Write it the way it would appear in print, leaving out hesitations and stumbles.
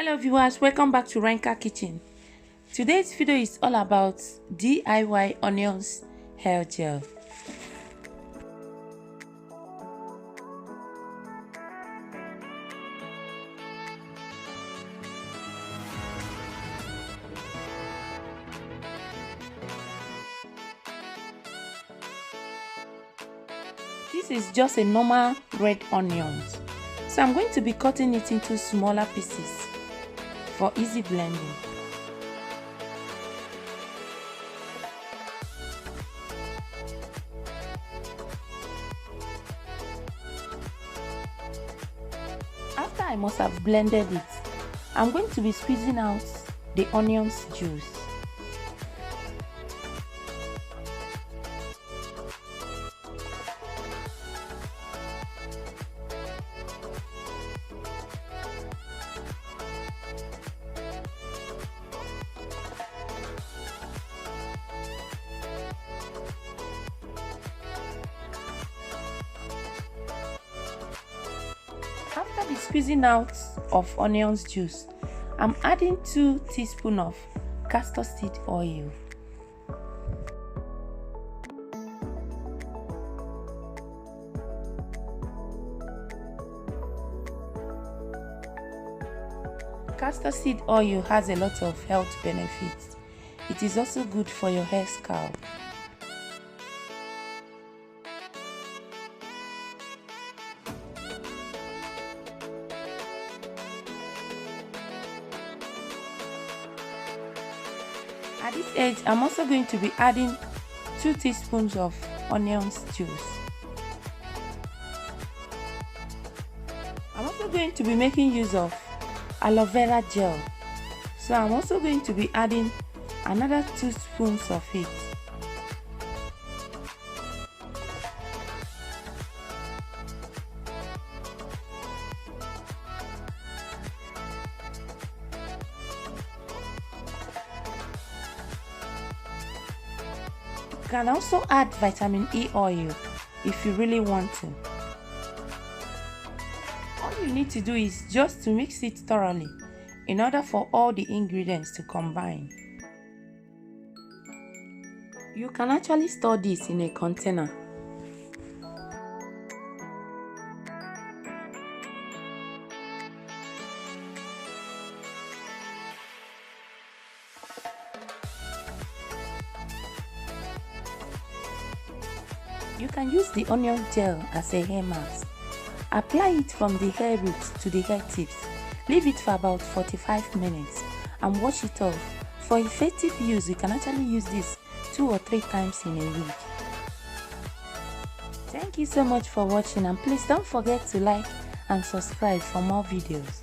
Hello viewers, welcome back to Reenka kitchen. Today's video is all about DIY onions hair gel. This is just a normal red onions, so I'm going to be cutting it into smaller pieces for easy blending. After I must have blended it, I'm going to be squeezing out the onions juice. After the squeezing out of onions juice, I'm adding 2 teaspoons of castor seed oil. Castor seed oil has a lot of health benefits. It is also good for your hair scalp. At this stage, I'm also going to be adding 2 teaspoons of onions juice. I'm also going to be making use of aloe vera gel, so I'm also going to be adding another 2 spoons of it. You can also add vitamin E oil if you really want to. All you need to do is just to mix it thoroughly in order for all the ingredients to combine. You can actually store this in a container. You can use the onion gel as a hair mask. Apply it from the hair roots to the hair tips. Leave it for about 45 minutes and wash it off. For effective use, you can actually use this 2 or 3 times in a week. Thank you so much for watching, and please don't forget to like and subscribe for more videos.